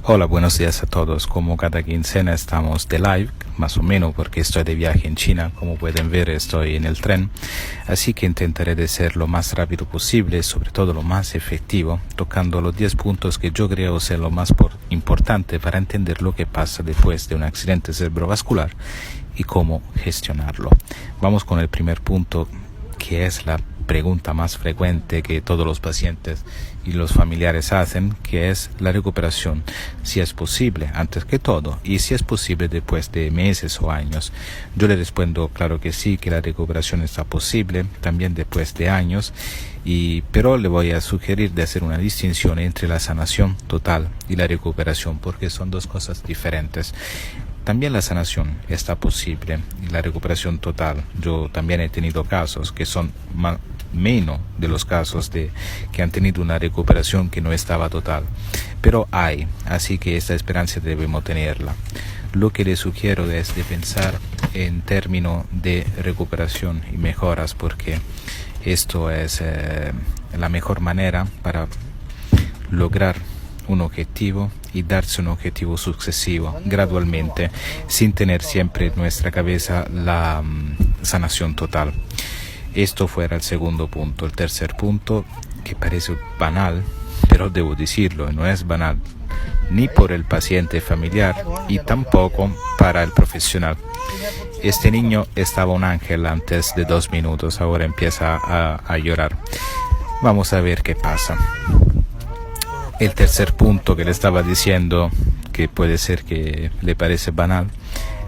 Hola, buenos días a todos. Como cada quincena estamos de live, más o menos porque estoy de viaje en China. Como pueden ver, estoy en el tren. Así que intentaré de ser lo más rápido posible, sobre todo lo más efectivo, tocando los 10 puntos que yo creo ser lo más importante para entender lo que pasa después de un accidente cerebrovascular y cómo gestionarlo. Vamos con el primer punto, que es la pregunta más frecuente que todos los pacientes y los familiares hacen, que es la recuperación, si es posible antes que todo y si es posible después de meses o años. Yo le respondo claro que sí, que la recuperación está posible también después de años, pero le voy a sugerir de hacer una distinción entre la sanación total y la recuperación, porque son dos cosas diferentes. También la sanación está posible y la recuperación total. Yo también he tenido casos que son menos de los casos que han tenido una recuperación que no estaba total. Pero hay, así que esta esperanza debemos tenerla. Lo que le sugiero es de pensar en términos de recuperación y mejoras, porque esto es la mejor manera para lograr un objetivo y darse un objetivo sucesivo gradualmente, sin tener siempre en nuestra cabeza la sanación total. Esto fuera el segundo punto. El tercer punto, que parece banal, pero debo decirlo, no es banal ni por el paciente familiar y tampoco para el profesional. Este niño estaba un ángel antes de 2 minutos, ahora empieza a llorar. Vamos a ver qué pasa. El tercer punto que le estaba diciendo, que puede ser que le parece banal,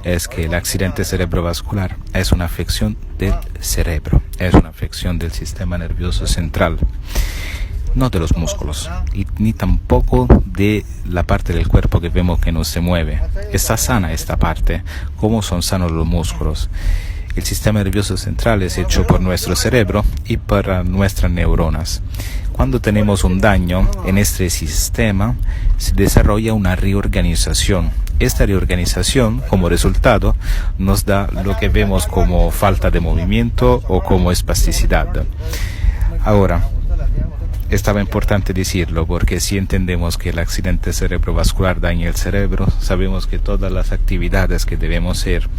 es que el accidente cerebrovascular es una afección del cerebro, es una afección del sistema nervioso central, no de los músculos, ni tampoco de la parte del cuerpo que vemos que no se mueve. Está sana esta parte, como son sanos los músculos. El sistema nervioso central es hecho por nuestro cerebro y por nuestras neuronas. Cuando tenemos un daño en este sistema, se desarrolla una reorganización. Esta reorganización, como resultado, nos da lo que vemos como falta de movimiento o como espasticidad. Ahora, estaba importante decirlo, porque si entendemos que el accidente cerebrovascular daña el cerebro, sabemos que todas las actividades que debemos hacer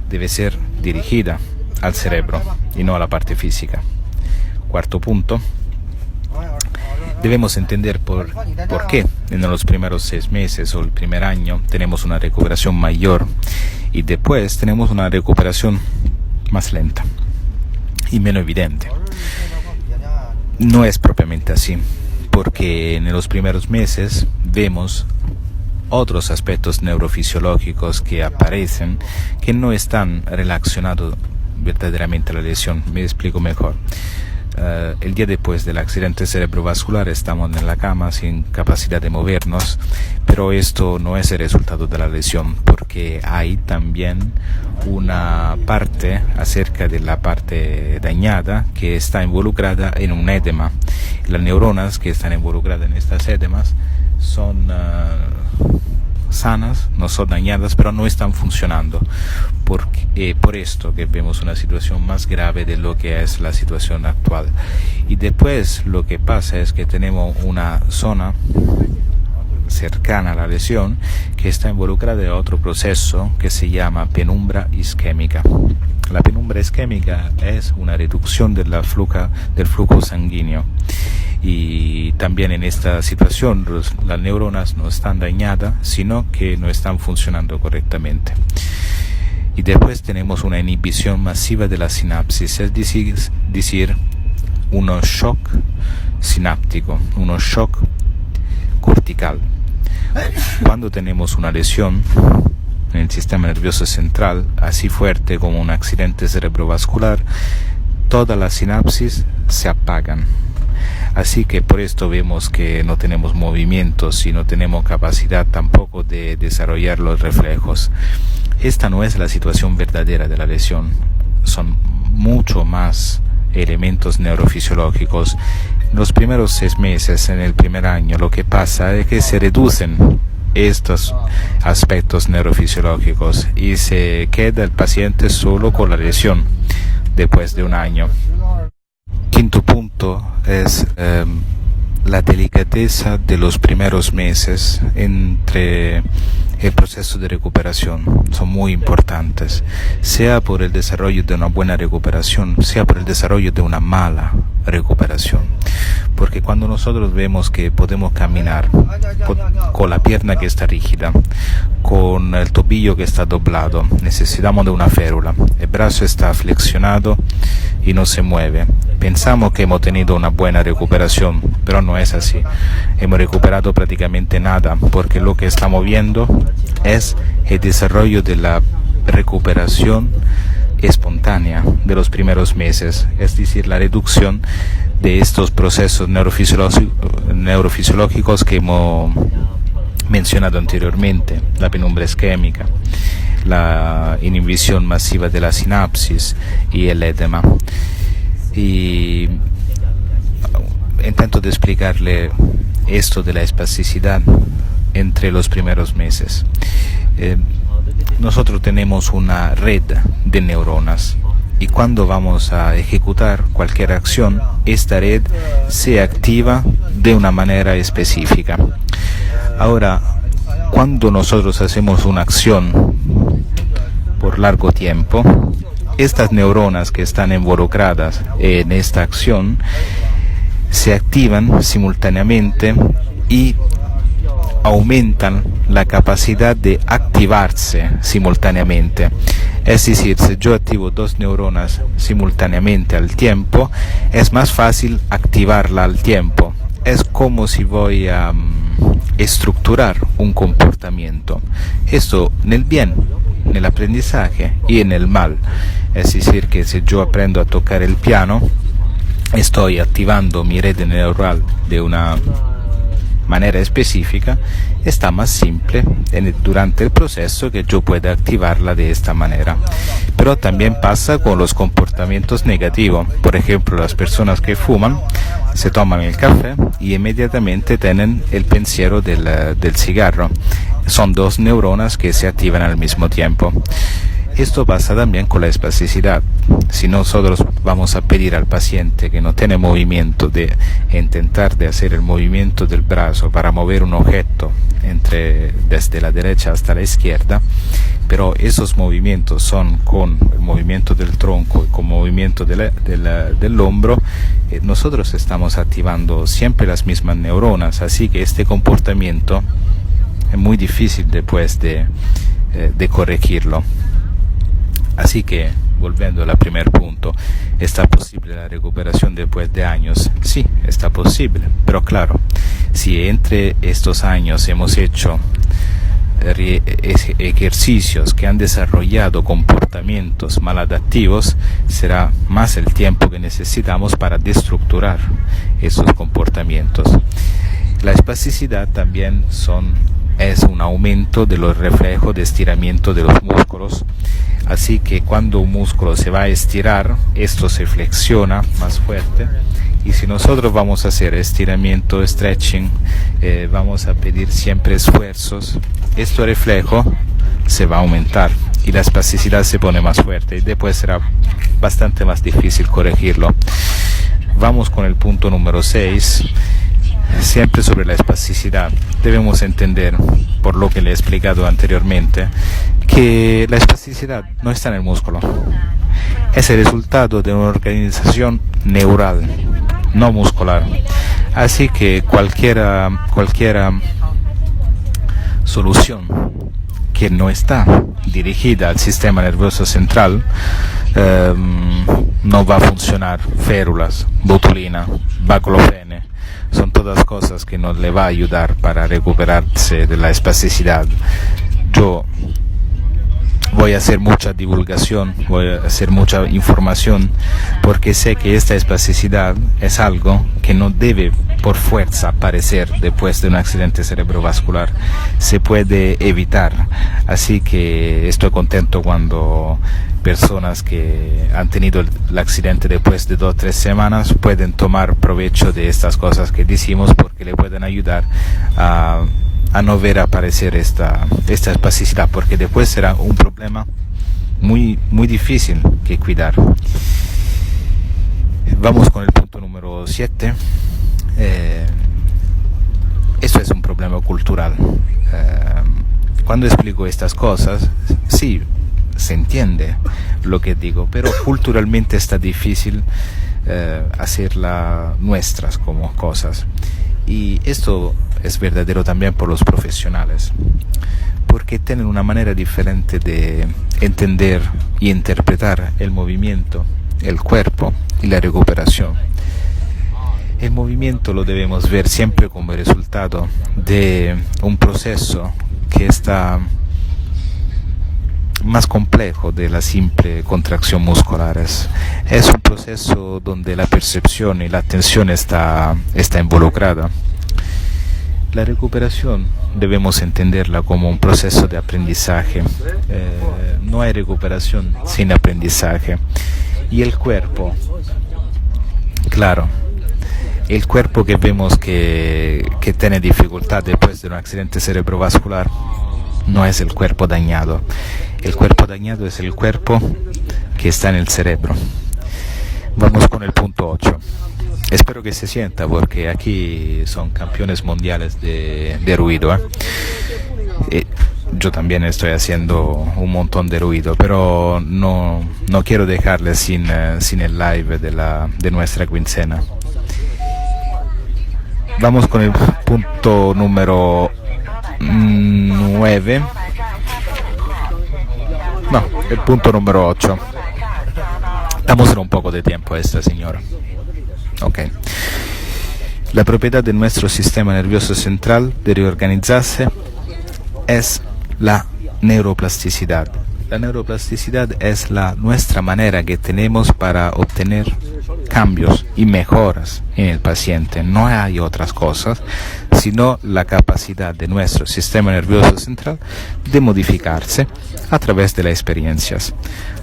debe ser dirigida al cerebro y no a la parte física. Cuarto punto, debemos entender por qué en los primeros 6 meses o el primer año tenemos una recuperación mayor y después tenemos una recuperación más lenta y menos evidente. No es propiamente así, porque en los primeros meses vemos otros aspectos neurofisiológicos que aparecen que no están relacionados verdaderamente a la lesión. Me explico mejor. El día después del accidente cerebrovascular estamos en la cama sin capacidad de movernos, pero esto no es el resultado de la lesión, porque hay también una parte acerca de la parte dañada que está involucrada en un edema. Las neuronas que están involucradas en estas edemas son sanas, no son dañadas, pero no están funcionando. Por esto que vemos una situación más grave de lo que es la situación actual. Y después lo que pasa es que tenemos una zona cercana a la lesión que está involucrada en otro proceso que se llama penumbra isquémica. La penumbra isquémica es una reducción del flujo sanguíneo. Y también en esta situación las neuronas no están dañadas, sino que no están funcionando correctamente. Y después tenemos una inhibición masiva de la sinapsis, es decir, un shock sináptico, un shock cortical. Cuando tenemos una lesión en el sistema nervioso central, así fuerte como un accidente cerebrovascular, todas las sinapsis se apagan. Así que por esto vemos que no tenemos movimientos y no tenemos capacidad tampoco de desarrollar los reflejos. Esta no es la situación verdadera de la lesión. Son mucho más elementos neurofisiológicos. En los primeros 6 meses, en el primer año, lo que pasa es que se reducen estos aspectos neurofisiológicos y se queda el paciente solo con la lesión después de un año. Quinto punto es la delicadeza de los primeros meses entre el proceso de recuperación son muy importantes, sea por el desarrollo de una buena recuperación, sea por el desarrollo de una mala recuperación. Porque cuando nosotros vemos que podemos caminar con la pierna que está rígida, con el tobillo que está doblado, necesitamos de una férula, el brazo está flexionado y no se mueve, pensamos que hemos tenido una buena recuperación, pero no es así. Hemos recuperado prácticamente nada, porque lo que estamos viendo es el desarrollo de la recuperación espontánea de los primeros meses, es decir, la reducción de estos procesos neurofisiológicos que hemos mencionado anteriormente, la penumbra isquémica, la inhibición masiva de la sinapsis y el edema. Y intento de explicarle esto de la espasticidad entre los primeros meses. Nosotros tenemos una red de neuronas y cuando vamos a ejecutar cualquier acción, esta red se activa de una manera específica. Ahora, cuando nosotros hacemos una acción por largo tiempo, estas neuronas que están involucradas en esta acción se activan simultáneamente y aumentan la capacidad de activarse simultáneamente. Es decir, si yo activo dos neuronas simultáneamente al tiempo, es más fácil activarla al tiempo. Es como si voy a estructurar un comportamiento. Esto en el bien, en el aprendizaje y en el mal. Es decir, que si yo aprendo a tocar el piano, estoy activando mi red neural de una manera específica, está más simple durante el proceso que yo pueda activarla de esta manera. Pero también pasa con los comportamientos negativos. Por ejemplo, las personas que fuman se toman el café y inmediatamente tienen el pensiero del cigarro. Son dos neuronas que se activan al mismo tiempo. Esto pasa también con la espasticidad. Si nosotros vamos a pedir al paciente que no tiene movimiento de intentar de hacer el movimiento del brazo para mover un objeto desde la derecha hasta la izquierda, pero esos movimientos son con el movimiento del tronco y con movimiento del hombro, nosotros estamos activando siempre las mismas neuronas, así que este comportamiento es muy difícil después de corregirlo. Así que, volviendo al primer punto, ¿está posible la recuperación después de años? Sí, está posible, pero claro, si entre estos años hemos hecho ejercicios que han desarrollado comportamientos maladaptivos, será más el tiempo que necesitamos para destructurar esos comportamientos. La espasticidad también es un aumento de los reflejos de estiramiento de los músculos, así que cuando un músculo se va a estirar, esto se flexiona más fuerte, y si nosotros vamos a hacer estiramiento, stretching, vamos a pedir siempre esfuerzos, este reflejo se va a aumentar y la espasticidad se pone más fuerte y después será bastante más difícil corregirlo. Vamos con el punto número 6. Siempre sobre la espasticidad, debemos entender, por lo que le he explicado anteriormente, que la espasticidad no está en el músculo. Es el resultado de una organización neural, no muscular. Así que cualquier solución que no está dirigida al sistema nervioso central no va a funcionar. Férulas, botulina, baclofene, son todas cosas que no le va a ayudar para recuperarse de la espasticidad. Yo voy a hacer mucha divulgación, voy a hacer mucha información, porque sé que esta espasticidad es algo que no debe por fuerza aparecer después de un accidente cerebrovascular, se puede evitar. Así que estoy contento cuando personas que han tenido el accidente después de 2 o 3 semanas pueden tomar provecho de estas cosas que decimos, porque le pueden ayudar a no ver aparecer esta espasticidad, porque después será un problema muy, muy difícil que cuidar. Vamos con el punto número 7. Esto es un problema cultural. Cuando explico estas cosas, sí, se entiende lo que digo, pero culturalmente está difícil hacerlas nuestras como cosas. Y esto es verdadero también por los profesionales, porque tienen una manera diferente de entender y interpretar el movimiento, el cuerpo y la recuperación. El movimiento lo debemos ver siempre como el resultado de un proceso que está más complejo de la simple contracción muscular. Es un proceso donde la percepción y la atención está involucrada. La recuperación debemos entenderla como un proceso de aprendizaje. No hay recuperación sin aprendizaje. Y el cuerpo, claro, el cuerpo que vemos que tiene dificultad después de un accidente cerebrovascular no es el cuerpo dañado. El cuerpo dañado es el cuerpo que está en el cerebro. Vamos con el punto 8. Espero que se sienta porque aquí son campeones mundiales de ruido. Yo también estoy haciendo un montón de ruido, pero no quiero dejarles sin el live de nuestra quincena. Vamos con el punto número 9. No, el punto número 8. Damos un poco de tiempo a esta señora. Ok. La propiedad de nuestro sistema nervioso central de reorganizarse es la neuroplasticidad. La neuroplasticidad es nuestra manera que tenemos para obtener cambios y mejoras en el paciente. No hay otras cosas, sino la capacidad de nuestro sistema nervioso central de modificarse a través de las experiencias.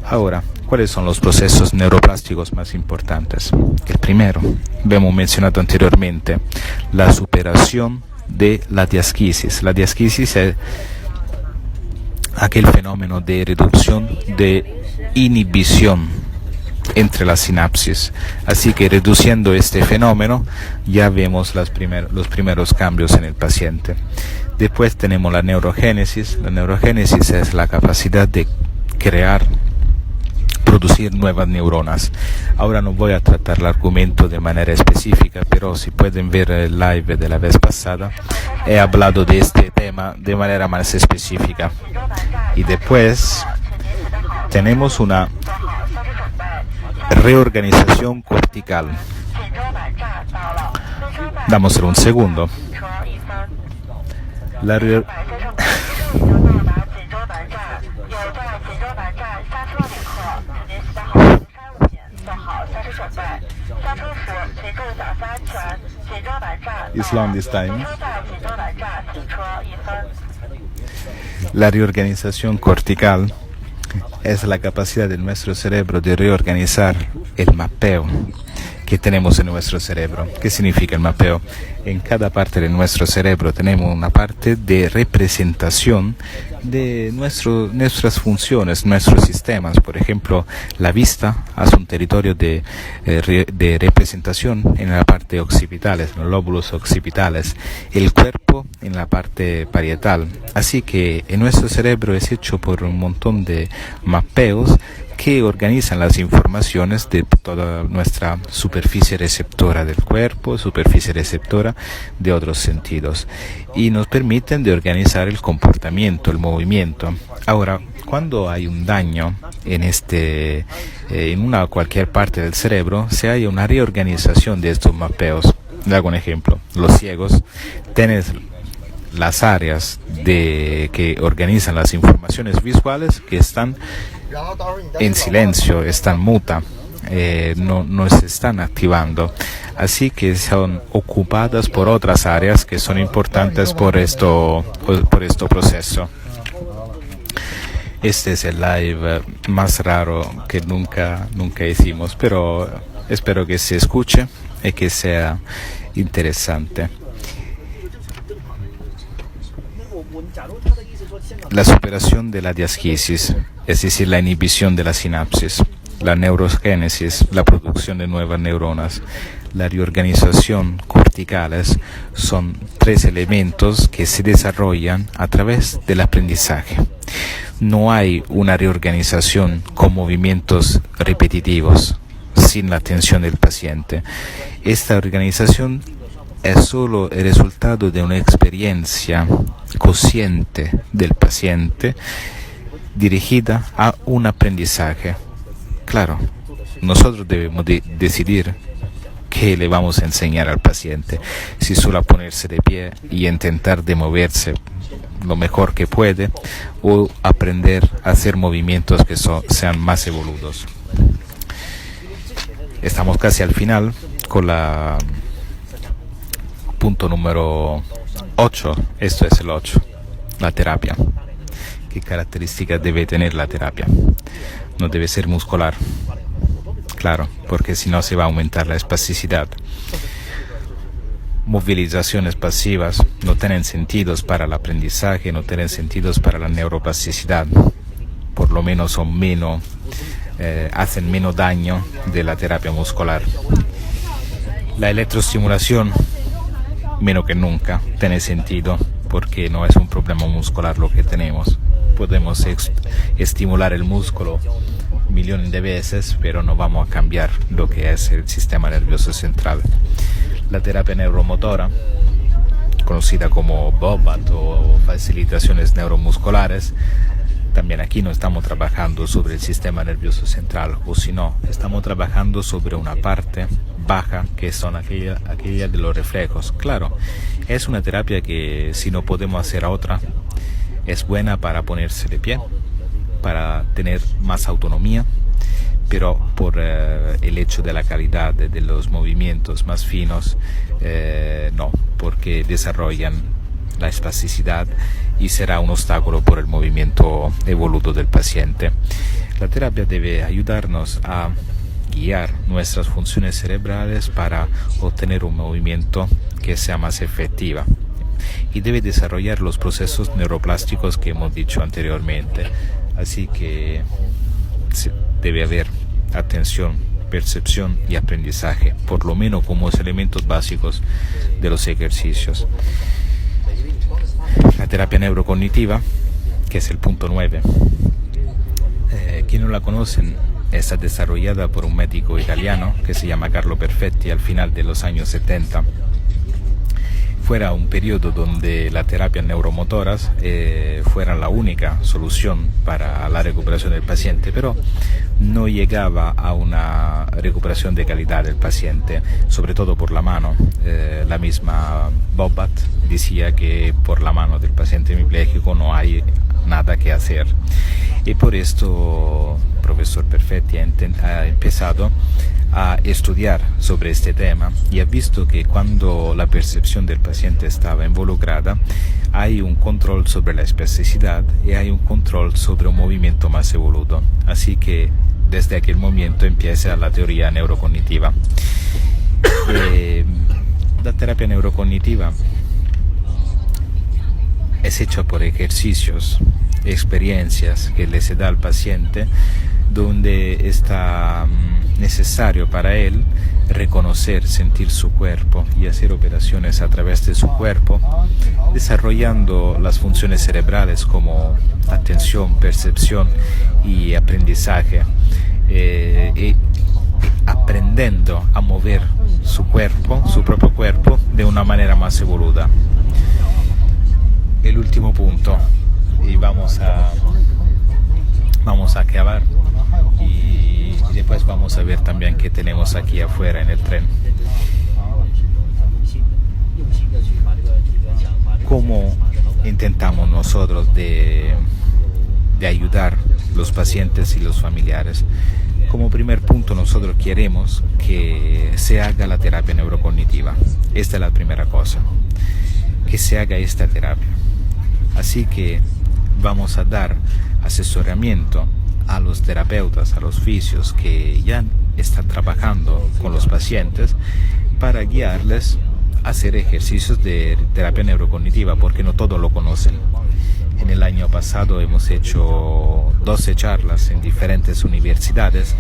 Ahora, ¿cuáles son los procesos neuroplásticos más importantes? El primero, hemos mencionado anteriormente, la superación de la diasquisis. La diasquisis es aquel fenómeno de reducción de inhibición entre las sinapsis. Así que reduciendo este fenómeno ya vemos los primeros cambios en el paciente. Después tenemos la neurogénesis. La neurogénesis es la capacidad de producir nuevas neuronas. Ahora no voy a tratar el argumento de manera específica, pero si pueden ver el live de la vez pasada, he hablado de este tema de manera más específica. Y después tenemos una reorganización cortical. Damos un segundo. It's long this time. La reorganización cortical es la capacidad de nuestro cerebro de reorganizar el mapeo que tenemos en nuestro cerebro. ¿Qué significa el mapeo? En cada parte de nuestro cerebro tenemos una parte de representación de nuestras funciones, nuestros sistemas. Por ejemplo, la vista hace un territorio de representación en la parte occipitales, en los lóbulos occipitales, el cuerpo en la parte parietal. Así que en nuestro cerebro es hecho por un montón de mapeos que organizan las informaciones de toda nuestra superficie receptora del cuerpo, superficie receptora de otros sentidos, y nos permiten de organizar el comportamiento, el movimiento. Ahora, cuando hay un daño en cualquier parte del cerebro, se hay una reorganización de estos mapeos. Le hago un ejemplo. Los ciegos tienen las áreas que organizan las informaciones visuales que están en silencio, están mutas, no se están activando, así que son ocupadas por otras áreas que son importantes por este proceso. Este es el live más raro que nunca hicimos, pero espero que se escuche y que sea interesante. La superación de la diasquisis, es decir, la inhibición de la sinapsis. la neurogénesis, la producción de nuevas neuronas, la reorganización corticales, son tres elementos que se desarrollan a través del aprendizaje. No hay una reorganización con movimientos repetitivos, sin la atención del paciente. Esta organización es solo el resultado de una experiencia consciente del paciente dirigida a un aprendizaje. Claro, nosotros debemos decidir qué le vamos a enseñar al paciente, si solo a ponerse de pie y intentar de moverse lo mejor que puede, o aprender a hacer movimientos que sean más evoludos. Estamos casi al final con la punto número 8, esto es el 8, la terapia. ¿Qué características debe tener la terapia? No debe ser muscular, claro, porque si no se va a aumentar la espasticidad. Movilizaciones pasivas no tienen sentidos para el aprendizaje, no tienen sentidos para la neuroplasticidad, por lo menos son menos, hacen menos daño de la terapia muscular. La electroestimulación, menos que nunca, tiene sentido, porque no es un problema muscular lo que tenemos. Podemos estimular el músculo millones de veces, pero no vamos a cambiar lo que es el sistema nervioso central. La terapia neuromotora, conocida como BOBAT o facilitaciones neuromusculares, también aquí no estamos trabajando sobre el sistema nervioso central, o si no, estamos trabajando sobre una parte baja que son aquella de los reflejos. Claro, es una terapia que si no podemos hacer otra, es buena para ponerse de pie, para tener más autonomía, pero por el hecho de la calidad de los movimientos más finos, no, porque desarrollan la espasticidad y será un obstáculo por el movimiento evoluto del paciente. La terapia debe ayudarnos a guiar nuestras funciones cerebrales para obtener un movimiento que sea más efectiva, y debe desarrollar los procesos neuroplásticos que hemos dicho anteriormente. Así que debe haber atención, percepción y aprendizaje, por lo menos como elementos básicos de los ejercicios. La terapia neurocognitiva, que es el punto 9, quienes no la conocen, está desarrollada por un médico italiano que se llama Carlo Perfetti al final de los años 70. Fuera un periodo donde la terapia neuromotoras fuera la única solución para la recuperación del paciente, pero no llegaba a una recuperación de calidad del paciente, sobre todo por la mano. La misma Bobat decía que por la mano del paciente hemipléjico no hay nada que hacer, y por esto el profesor Perfetti ha empezado a estudiar sobre este tema y ha visto que cuando la percepción del paciente estaba involucrada, hay un control sobre la espasticidad y hay un control sobre un movimiento más evoluto. Así que desde aquel momento empieza la teoría neurocognitiva. La terapia neurocognitiva es hecha por ejercicios, experiencias que le se da al paciente, donde está necesario para él reconocer, sentir su cuerpo y hacer operaciones a través de su cuerpo, desarrollando las funciones cerebrales como atención, percepción y aprendizaje, y aprendiendo a mover su cuerpo, su propio cuerpo, de una manera más evoluta. El último punto, y vamos a acabar, y después vamos a ver también qué tenemos aquí afuera en el tren. ¿Cómo intentamos nosotros de ayudar los pacientes y los familiares? Como primer punto, nosotros queremos que se haga la terapia neurocognitiva. Esta es la primera cosa, que se haga esta terapia. Así que vamos a dar asesoramiento a los terapeutas, a los fisios que ya están trabajando con los pacientes, para guiarles a hacer ejercicios de terapia neurocognitiva, porque no todos lo conocen. En el año pasado hemos hecho 12 charlas en diferentes universidades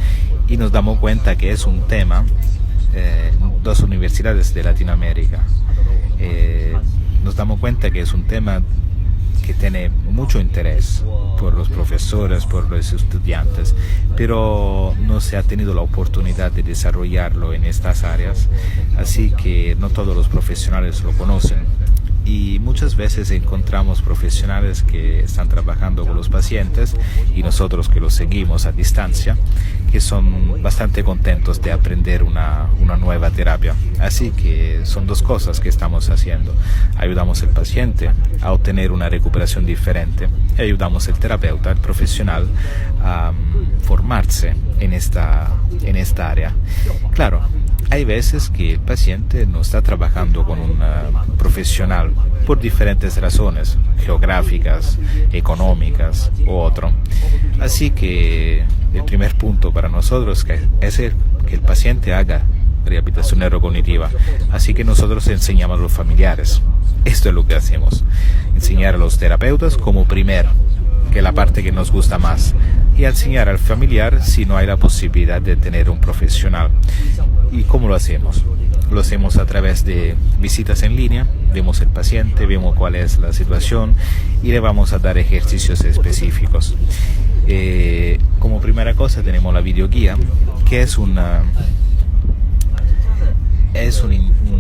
y nos damos cuenta que es un tema, dos universidades de Latinoamérica, nos damos cuenta que es un tema que tiene mucho interés por los profesores, por los estudiantes, pero no se ha tenido la oportunidad de desarrollarlo en estas áreas, así que no todos los profesionales lo conocen. Y muchas veces encontramos profesionales que están trabajando con los pacientes y nosotros que los seguimos a distancia, que son bastante contentos de aprender una nueva terapia. Así que son dos cosas que estamos haciendo. Ayudamos al paciente a obtener una recuperación diferente y ayudamos al terapeuta, al profesional, a formarse en esta área. Claro, hay veces que el paciente no está trabajando con un profesional por diferentes razones, geográficas, económicas u otro. Así que el primer punto para nosotros es que el paciente haga rehabilitación neurocognitiva. Así que nosotros enseñamos a los familiares. Esto es lo que hacemos. Enseñar a los terapeutas como primero, que es la parte que nos gusta más, y enseñar al familiar si no hay la posibilidad de tener un profesional. ¿Y cómo lo hacemos? Lo hacemos a través de visitas en línea, vemos el paciente, vemos cuál es la situación y le vamos a dar ejercicios específicos. Como primera cosa tenemos la videoguía, que es un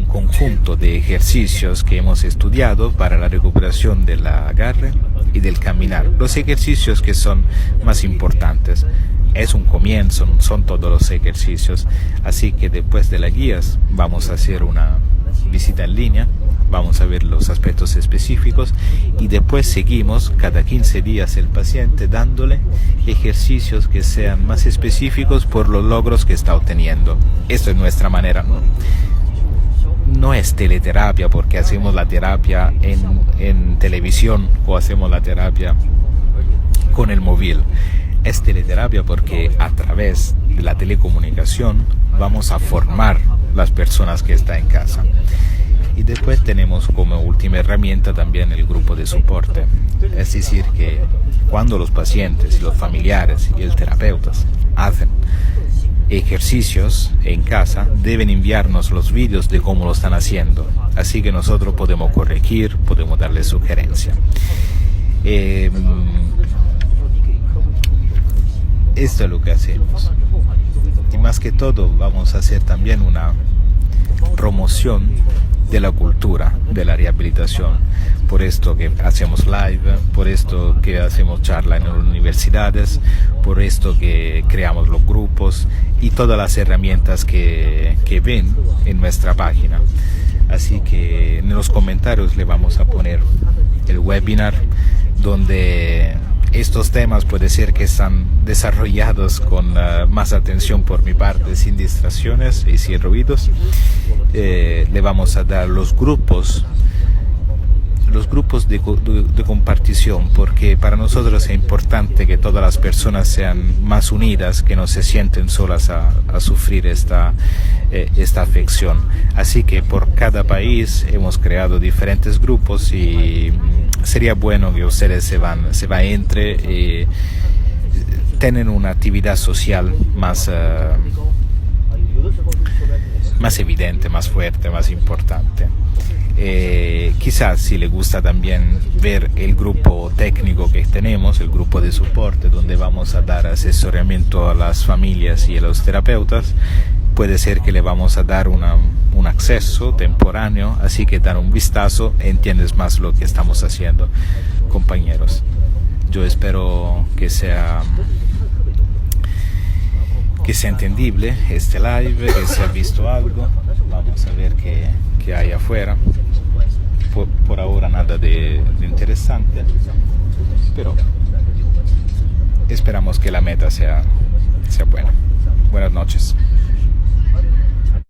conjunto de ejercicios que hemos estudiado para la recuperación del agarre y del caminar. Los ejercicios que son más importantes. Es un comienzo, no son todos los ejercicios, así que después de las guías vamos a hacer una visita en línea, vamos a ver los aspectos específicos y después seguimos cada 15 días el paciente dándole ejercicios que sean más específicos por los logros que está obteniendo. Esta es nuestra manera. No es teleterapia porque hacemos la terapia en televisión o hacemos la terapia con el móvil. Es teleterapia porque a través de la telecomunicación vamos a formar las personas que están en casa. Y después tenemos como última herramienta también el grupo de soporte. Es decir, que cuando los pacientes y los familiares y el terapeuta hacen ejercicios en casa, deben enviarnos los vídeos de cómo lo están haciendo. Así que nosotros podemos corregir, podemos darles sugerencia. Esto es lo que hacemos. Y más que todo vamos a hacer también una promoción de la cultura de la rehabilitación. Por esto que hacemos live, por esto que hacemos charla en las universidades, por esto que creamos los grupos y todas las herramientas que ven en nuestra página. Así que en los comentarios le vamos a poner el webinar donde estos temas puede ser que están desarrollados con más atención por mi parte, sin distracciones y sin ruidos. Le vamos a dar los grupos de compartición, porque para nosotros es importante que todas las personas sean más unidas, que no se sienten solas a sufrir esta afección. Así que por cada país hemos creado diferentes grupos y sería bueno que ustedes se van entre y tienen una actividad social más evidente, más fuerte, más importante. Quizás si le gusta también ver el grupo técnico que tenemos, el grupo de soporte donde vamos a dar asesoramiento a las familias y a los terapeutas, puede ser que le vamos a dar un acceso temporáneo, así que dar un vistazo, entiendes más lo que estamos haciendo, compañeros. Yo espero que sea entendible este live, que se ha visto algo. Vamos a ver qué hay afuera. Por ahora nada de interesante, pero esperamos que la meta sea buena. Buenas noches.